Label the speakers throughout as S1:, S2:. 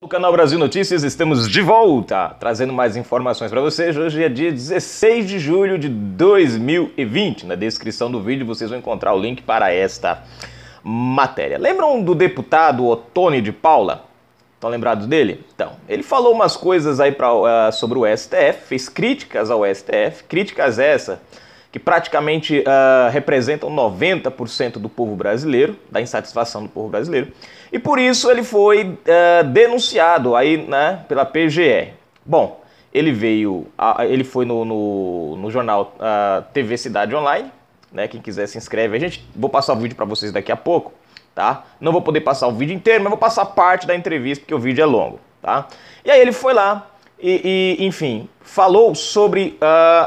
S1: No canal Brasil Notícias estamos de volta, trazendo mais informações para vocês. Hoje é dia 16 de julho de 2020. Na descrição do vídeo vocês vão encontrar o link para esta matéria. Lembram do deputado Ottoni de Paula? Estão lembrados dele? Então, ele falou umas coisas aí sobre o STF, fez críticas ao STF, críticas essas que praticamente representam 90% do povo brasileiro, da insatisfação do povo brasileiro, e por isso ele foi denunciado aí, né, pela PGR. Bom, ele foi no jornal TV Cidade Online, né, quem quiser se inscreve. Vou passar o vídeo para vocês daqui a pouco, tá? Não vou poder passar o vídeo inteiro, mas vou passar parte da entrevista porque o vídeo é longo, tá? E aí ele foi lá enfim, falou sobre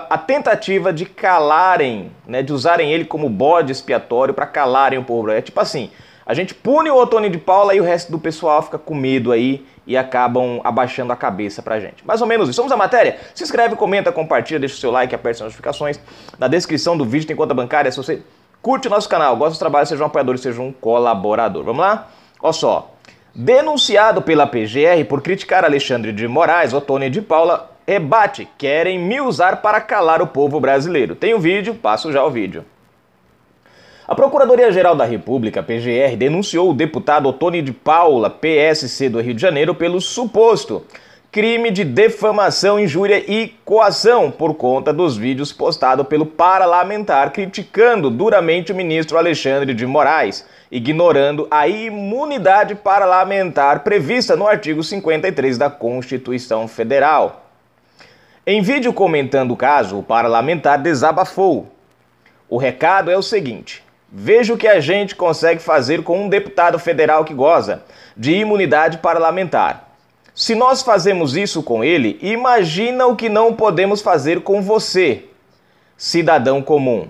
S1: a tentativa de calarem, né, de usarem ele como bode expiatório para calarem o povo. É tipo assim, a gente pune o Ottoni de Paula e o resto do pessoal fica com medo aí e acabam abaixando a cabeça pra gente. Mais ou menos isso. Vamos à matéria? Se inscreve, comenta, compartilha, deixa o seu like, aperte as notificações. Na descrição do vídeo tem conta bancária. Se você curte o nosso canal, gosta do trabalho, seja um apoiador, seja um colaborador. Vamos lá? Olha só. Denunciado pela PGR por criticar Alexandre de Moraes, Ottoni de Paula rebate: querem me usar para calar o povo brasileiro. Tem o vídeo, passo já o vídeo. A Procuradoria-Geral da República, PGR, denunciou o deputado Ottoni de Paula, PSC do Rio de Janeiro, pelo suposto crime de difamação, injúria e coação por conta dos vídeos postados pelo parlamentar criticando duramente o ministro Alexandre de Moraes, ignorando a imunidade parlamentar prevista no artigo 53 da Constituição Federal. Em vídeo comentando o caso, o parlamentar desabafou. O recado é o seguinte: veja o que a gente consegue fazer com um deputado federal que goza de imunidade parlamentar. Se nós fazemos isso com ele, imagina o que não podemos fazer com você, cidadão comum.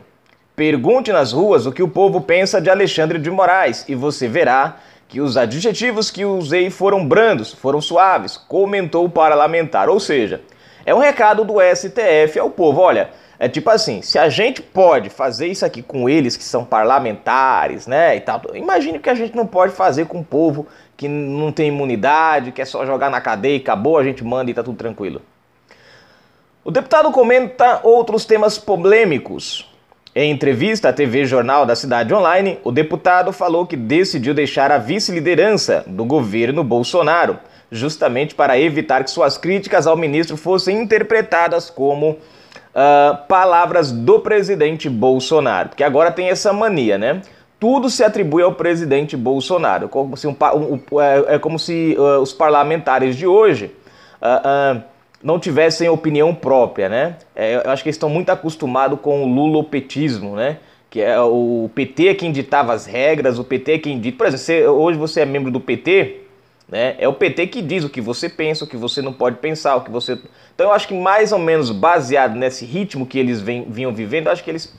S1: Pergunte nas ruas o que o povo pensa de Alexandre de Moraes e você verá que os adjetivos que usei foram brandos, foram suaves, comentou o parlamentar. Ou seja, é um recado do STF ao povo. Olha, é tipo assim, se a gente pode fazer isso aqui com eles que são parlamentares, né, e tal, imagine que a gente não pode fazer com o povo que não tem imunidade, que é só jogar na cadeia e acabou, a gente manda e tá tudo tranquilo. O deputado comenta outros temas polêmicos. Em entrevista à TV Jornal da Cidade Online, o deputado falou que decidiu deixar a vice-liderança do governo Bolsonaro, justamente para evitar que suas críticas ao ministro fossem interpretadas como palavras do presidente Bolsonaro. Porque agora tem essa mania, né? Tudo se atribui ao presidente Bolsonaro. É como se os parlamentares de hoje não tivessem opinião própria, né? Eu acho que eles estão muito acostumados com o lulopetismo, né? Que é o PT é quem ditava as regras, o PT é quem dita. Por exemplo, hoje você é membro do PT, né? É o PT que diz o que você pensa, o que você não pode pensar, o que você... Então eu acho que mais ou menos baseado nesse ritmo que eles vinham vivendo, eu acho que eles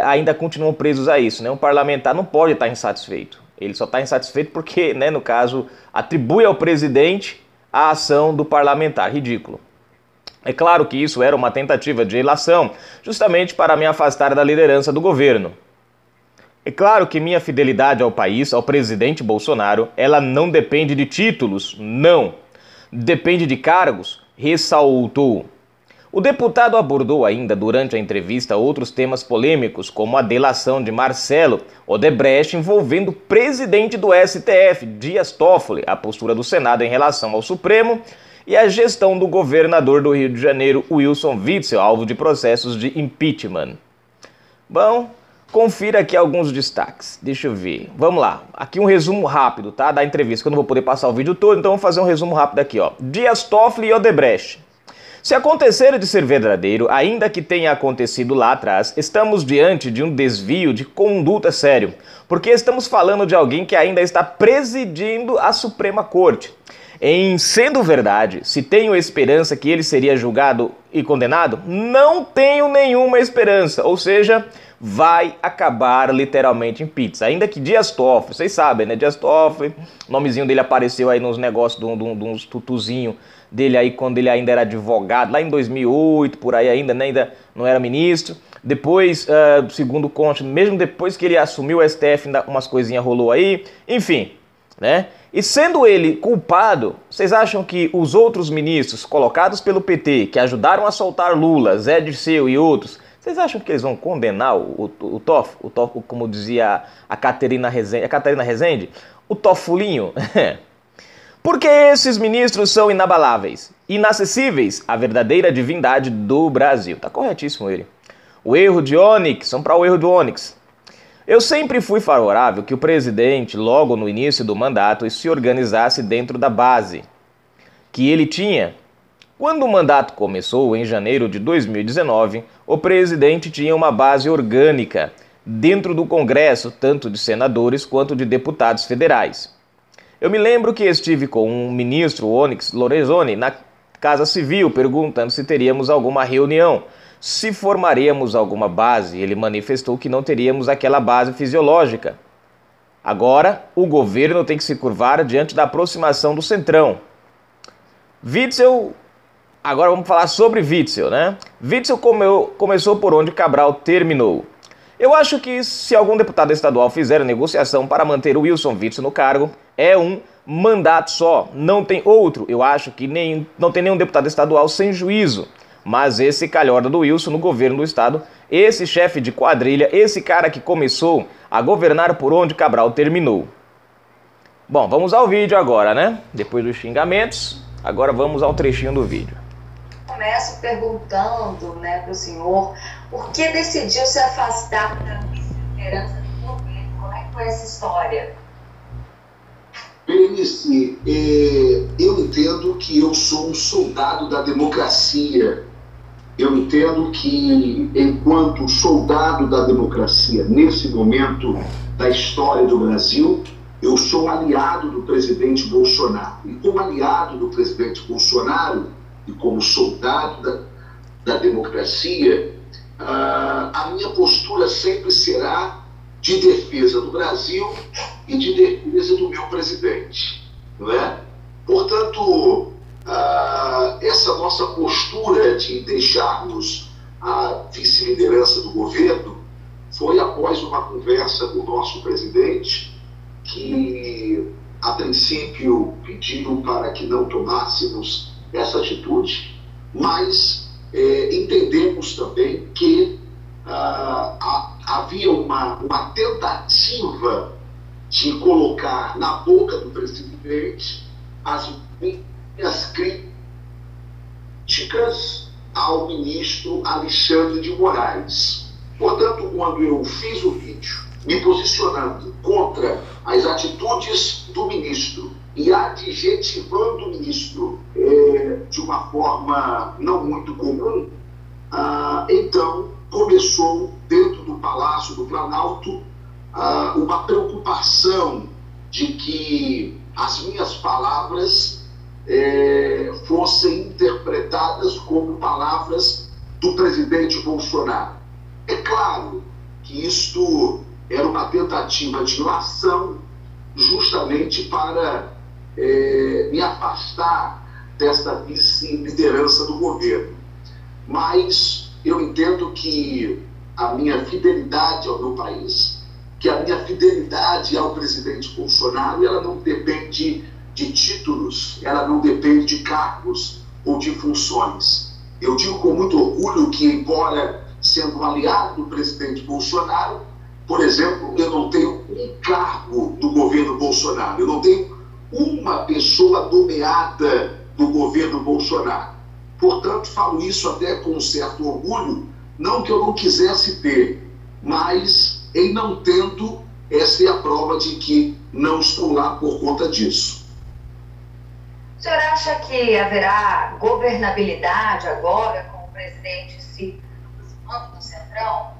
S1: ainda continuam presos a isso, né? Um parlamentar não pode estar insatisfeito. Ele só está insatisfeito porque, né, no caso, atribui ao presidente a ação do parlamentar. Ridículo. É claro que isso era uma tentativa de ilação, justamente para me afastar da liderança do governo. É claro que minha fidelidade ao país, ao presidente Bolsonaro, ela não depende de títulos, não. Depende de cargos, ressaltou. O deputado abordou ainda durante a entrevista outros temas polêmicos, como a delação de Marcelo Odebrecht envolvendo o presidente do STF, Dias Toffoli, a postura do Senado em relação ao Supremo e a gestão do governador do Rio de Janeiro, Wilson Witzel, alvo de processos de impeachment. Bom, confira aqui alguns destaques. Deixa eu ver. Vamos lá. Aqui um resumo rápido, tá? Da entrevista, que eu não vou poder passar o vídeo todo, então vamos fazer um resumo rápido aqui, ó. Dias Toffoli e Odebrecht. Se acontecer de ser verdadeiro, ainda que tenha acontecido lá atrás, estamos diante de um desvio de conduta sério, porque estamos falando de alguém que ainda está presidindo a Suprema Corte. Em sendo verdade, se tenho esperança que ele seria julgado e condenado, não tenho nenhuma esperança, ou seja, vai acabar literalmente em pizza. Ainda que Dias Toffoli, vocês sabem, né? Dias Toffoli, o nomezinho dele apareceu aí nos negócios de uns tutuzinhos dele aí quando ele ainda era advogado, lá em 2008, por aí ainda, né? Ainda não era ministro. Depois, segundo consta, mesmo depois que ele assumiu o STF, ainda umas coisinhas rolou aí. Enfim, né? E sendo ele culpado, vocês acham que os outros ministros colocados pelo PT, que ajudaram a soltar Lula, Zé Dirceu e outros, vocês acham que eles vão condenar o Toffoli, como dizia a Catarina Rezende, o Tofulinho? Porque esses ministros são inabaláveis, inacessíveis à verdadeira divindade do Brasil. Tá corretíssimo ele. O erro de Onyx, vamos para o erro de Onyx. Eu sempre fui favorável que o presidente, logo no início do mandato, se organizasse dentro da base que ele tinha. Quando o mandato começou, em janeiro de 2019, o presidente tinha uma base orgânica dentro do Congresso, tanto de senadores quanto de deputados federais. Eu me lembro que estive com o ministro Onyx Lorenzoni na Casa Civil, perguntando se teríamos alguma reunião, se formaríamos alguma base. Ele manifestou que não teríamos aquela base fisiológica. Agora, o governo tem que se curvar diante da aproximação do Centrão. Witzel, agora vamos falar sobre Witzel, né? Witzel começou por onde Cabral terminou. Eu acho que se algum deputado estadual fizer a negociação para manter o Wilson Witzel no cargo, é um mandato só, não tem outro. Eu acho que não tem nenhum deputado estadual sem juízo. Mas esse calhorda do Wilson no governo do estado, esse chefe de quadrilha, esse cara que começou a governar por onde Cabral terminou. Bom, vamos ao vídeo agora, né? Depois dos xingamentos, agora vamos ao trechinho do vídeo.
S2: Começo perguntando, né, para o senhor, por que decidiu se afastar da vice-liderança do governo? Como é que foi essa história?
S3: Berenice, eu entendo que eu sou um soldado da democracia. Eu entendo que, enquanto soldado da democracia, nesse momento da história do Brasil, eu sou aliado do presidente Bolsonaro. E como aliado do presidente Bolsonaro, e como soldado da democracia, a minha postura sempre será de defesa do Brasil e de defesa do meu presidente, não é? Portanto, essa nossa postura de deixarmos a vice-liderança do governo foi após uma conversa com o nosso presidente, que a princípio pediu para que não tomássemos essa atitude, mas entendemos também que havia uma tentativa de colocar na boca do presidente as minhas críticas ao ministro Alexandre de Moraes. Portanto, quando eu fiz o vídeo me posicionando contra as atitudes do ministro e adjetivando o ministro de uma forma não muito comum, então começou dentro do Palácio do Planalto uma preocupação de que as minhas palavras fossem interpretadas como palavras do presidente Bolsonaro. É claro que isto era uma tentativa de ilação justamente para me afastar desta vice-liderança do governo. Mas eu entendo que a minha fidelidade ao meu país, que a minha fidelidade ao presidente Bolsonaro, ela não depende de títulos, ela não depende de cargos ou de funções. Eu digo com muito orgulho que, embora sendo um aliado do presidente Bolsonaro, por exemplo, eu não tenho um cargo do governo Bolsonaro, eu não tenho uma pessoa nomeada do governo Bolsonaro. Portanto, falo isso até com um certo orgulho, não que eu não quisesse ter, mas em não tendo, essa é a prova de que não estou lá por conta disso.
S2: O senhor acha que haverá governabilidade agora com o presidente se aproximando do Centrão?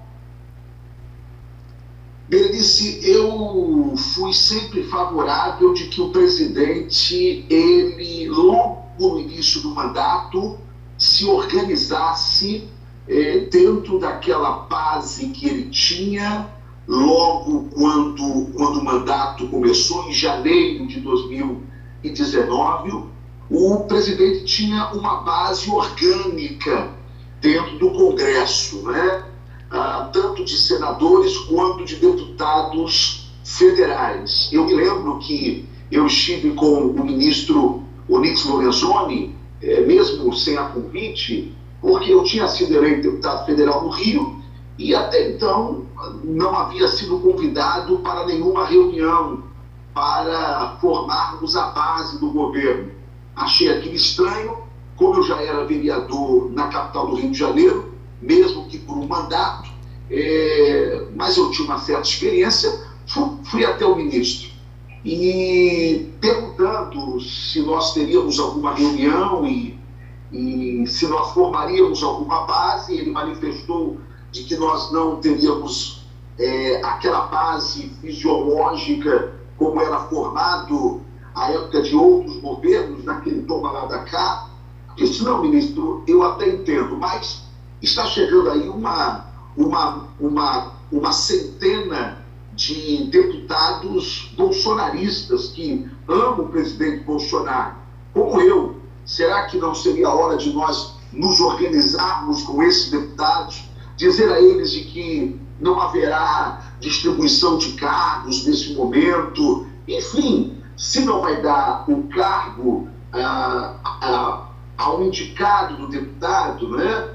S3: Berenice, eu fui sempre favorável de que o presidente, ele, logo no início do mandato, se organizasse dentro daquela base que ele tinha, logo quando o mandato começou, em janeiro de 2019, o presidente tinha uma base orgânica dentro do Congresso, né? Tanto de senadores quanto de deputados federais. Eu me lembro que eu estive com o ministro Onyx Lorenzoni, mesmo sem a convite, porque eu tinha sido eleito deputado federal no Rio e até então não havia sido convidado para nenhuma reunião para formarmos a base do governo. Achei aquilo estranho, como eu já era vereador na capital do Rio de Janeiro, mesmo que por um mandato, mas eu tinha uma certa experiência, fui até o ministro e perguntando se nós teríamos alguma reunião e se nós formaríamos alguma base. Ele manifestou de que nós não teríamos aquela base fisiológica como era formado à época de outros governos, naquele toma lá da cá. Disse, não, ministro, eu até entendo, mas está chegando aí uma centena de deputados bolsonaristas que amam o presidente Bolsonaro, como eu. Será que não seria a hora de nós nos organizarmos com esses deputados, dizer a eles de que não haverá distribuição de cargos nesse momento? Enfim, se não vai dar o cargo ao indicado do deputado, né?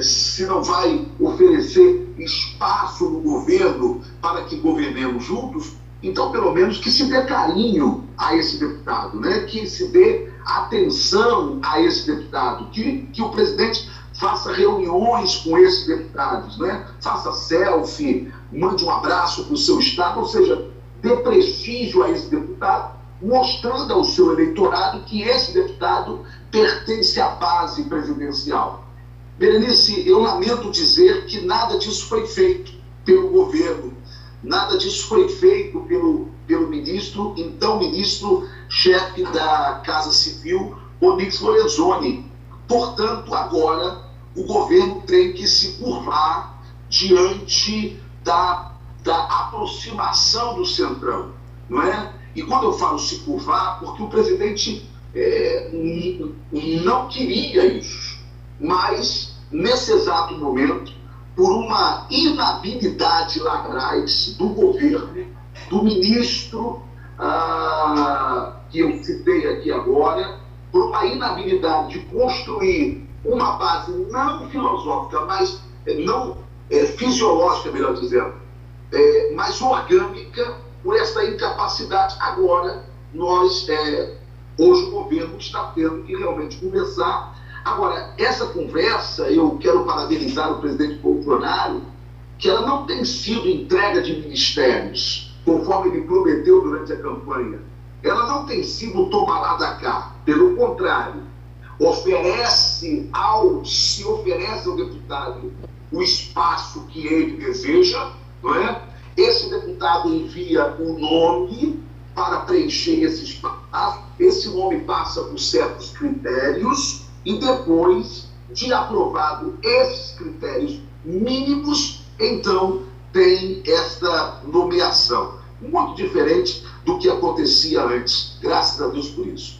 S3: Se não vai oferecer espaço no governo para que governemos juntos, então pelo menos que se dê carinho a esse deputado, né? Que se dê atenção a esse deputado, que o presidente faça reuniões com esses deputados, né? Faça selfie, mande um abraço para o seu estado, ou seja, dê prestígio a esse deputado, mostrando ao seu eleitorado que esse deputado pertence à base presidencial. Berenice, eu lamento dizer que nada disso foi feito pelo governo, nada disso foi feito pelo ministro, então ministro-chefe da Casa Civil, Onyx Lorenzoni. Portanto, agora o governo tem que se curvar diante da aproximação do Centrão, não é? E quando eu falo se curvar, porque o presidente não queria isso, mas nesse exato momento, por uma inabilidade lá atrás do governo, do ministro que eu citei aqui agora, por uma inabilidade de construir uma base não filosófica, mas não fisiológica, melhor dizendo, mas orgânica, por essa incapacidade. Agora, hoje o governo está tendo que realmente conversar. Agora, essa conversa, eu quero parabenizar o presidente Bolsonaro, que ela não tem sido entrega de ministérios, conforme ele prometeu durante a campanha. Ela não tem sido toma lá da cá. Pelo contrário, se oferece ao deputado o espaço que ele deseja, não é? Esse deputado envia um nome para preencher esse espaço, esse nome passa por certos critérios, e depois de aprovado esses critérios mínimos, então tem essa nomeação. Muito diferente do que acontecia antes. Graças a Deus por isso.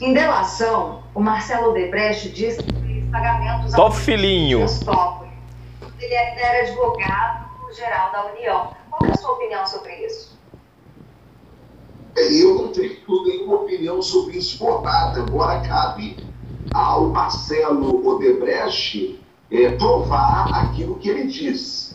S2: Em delação, o Marcelo Odebrecht disse que fez pagamentos
S1: ao filhinho.
S2: Ele ainda era advogado-geral da União. Qual é a sua opinião sobre isso?
S3: Eu não tenho nenhuma opinião sobre isso formada, embora cabe ao Marcelo Odebrecht provar aquilo que ele diz.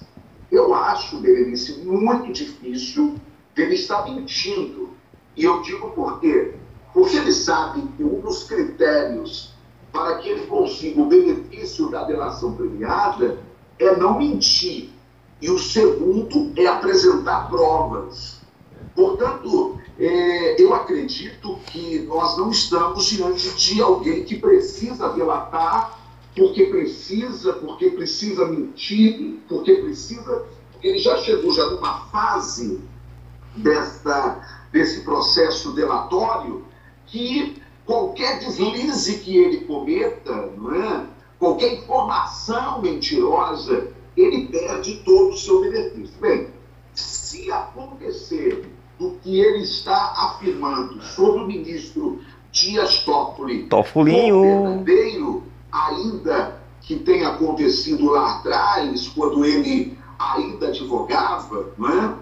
S3: Eu acho, Berenice, muito difícil ele estar mentindo. E eu digo por quê? Porque ele sabe que um dos critérios para que ele consiga o benefício da delação premiada é não mentir. E o segundo é apresentar provas. Portanto, eu acredito que nós não estamos diante de alguém que precisa delatar, porque precisa mentir, porque ele já chegou numa fase desse processo delatório que qualquer deslize que ele cometa, não é? Qualquer informação mentirosa, ele perde todo o seu benefício. Bem, se acontecer do que ele está afirmando sobre o ministro Dias Toffoli, verdadeiro, ainda que tenha acontecido lá atrás, quando ele ainda advogava, não é?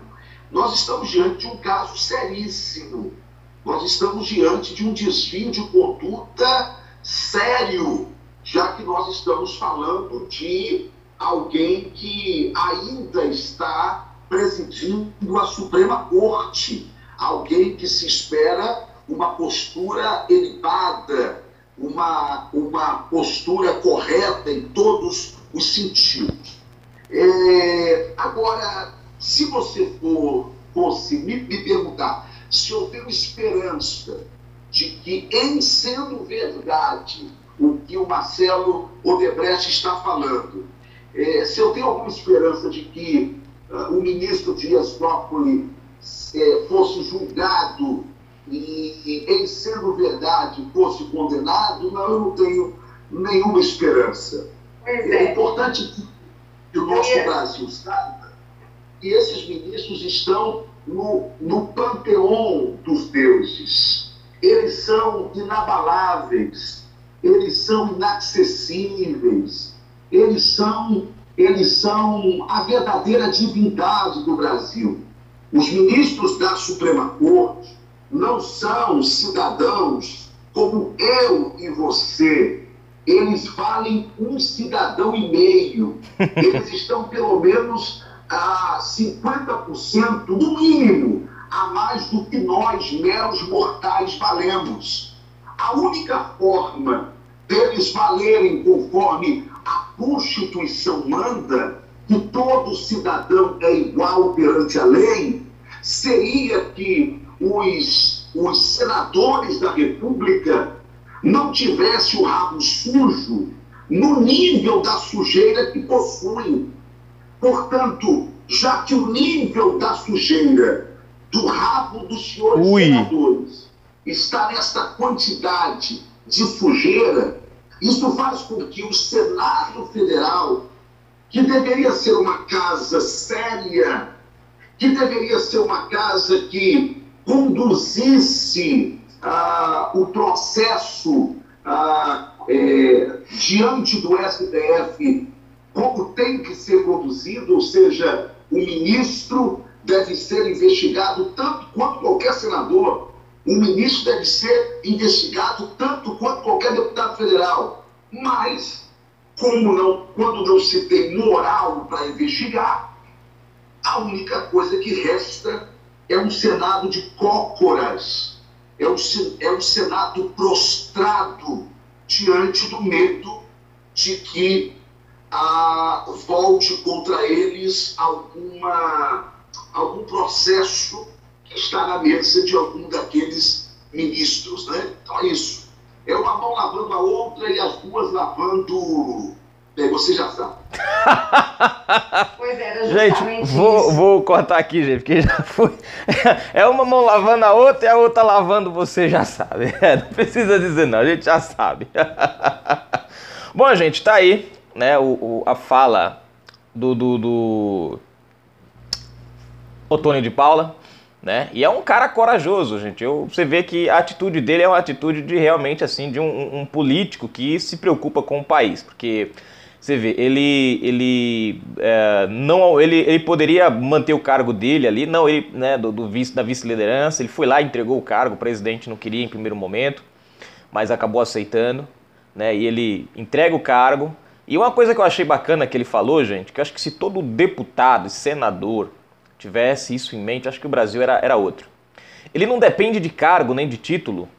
S3: nós estamos diante de um caso seríssimo. Nós estamos diante de um desvio de conduta sério, já que nós estamos falando de alguém que ainda está presidindo a Suprema Corte, alguém que se espera uma postura elevada, uma postura correta em todos os sentidos. Agora, se você fosse me perguntar se eu tenho esperança de que, em sendo verdade o que o Marcelo Odebrecht está falando, se eu tenho alguma esperança de que o ministro Dias Toffoli fosse julgado e, em sendo verdade, fosse condenado, não, eu não tenho nenhuma esperança. É importante que o nosso Brasil saiba que esses ministros estão no panteão dos deuses. Eles são inabaláveis, eles são inacessíveis, eles são a verdadeira divindade do Brasil. Os ministros da Suprema Corte não são cidadãos como eu e você. Eles valem 1,5 cidadão. Eles estão pelo menos a 50%, no mínimo, a mais do que nós, meros mortais, valemos. A única forma deles valerem conforme a Constituição manda, que todo cidadão é igual perante a lei, seria que os senadores da República não tivessem o rabo sujo no nível da sujeira que possuem. Portanto, já que o nível da sujeira do rabo dos senhores senadores está nessa quantidade de sujeira, isso faz com que o Senado Federal, que deveria ser uma casa séria, que deveria ser uma casa que conduzisse o processo diante do STF como tem que ser conduzido, ou seja, o ministro deve ser investigado tanto quanto qualquer senador, o ministro deve ser investigado tanto quanto qualquer deputado federal. Mas, quando não se tem moral para investigar, a única coisa que resta é um Senado de cócoras, é um Senado prostrado diante do medo de que volte contra eles algum processo que está na mesa de algum daqueles ministros, né? Então é isso. É uma mão lavando a outra e as duas lavando... você já sabe.
S2: Pois era justamente
S1: gente, vou cortar aqui, gente, porque já foi. É uma mão lavando a outra e a outra lavando, você já sabe. Não precisa dizer não, a gente já sabe. Bom, gente, tá aí, né, a fala do Otônio de Paula, né? E é um cara corajoso, gente. Você vê que a atitude dele é uma atitude de realmente assim de um político que se preocupa com o país, porque você vê, ele poderia manter o cargo dele ali, não, ele, né, da vice-liderança, ele foi lá e entregou o cargo, o presidente não queria em primeiro momento, mas acabou aceitando, né? E ele entrega o cargo. E uma coisa que eu achei bacana que ele falou, gente, que eu acho que se todo deputado e senador tivesse isso em mente, acho que o Brasil era outro. Ele não depende de cargo nem de título,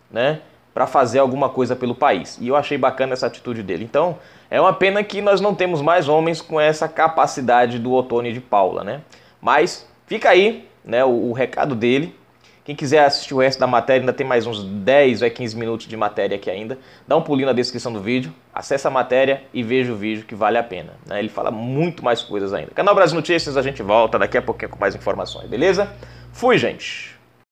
S1: né, para fazer alguma coisa pelo país. E eu achei bacana essa atitude dele. Então, é uma pena que nós não temos mais homens com essa capacidade do Otônio de Paula, né? Mas fica aí, né, o recado dele. Quem quiser assistir o resto da matéria, ainda tem mais uns 10 ou 15 minutos de matéria aqui ainda. Dá um pulinho na descrição do vídeo, acessa a matéria e veja o vídeo que vale a pena, né? Ele fala muito mais coisas ainda. Canal Brasil Notícias, a gente volta daqui a pouquinho com mais informações, beleza? Fui, gente!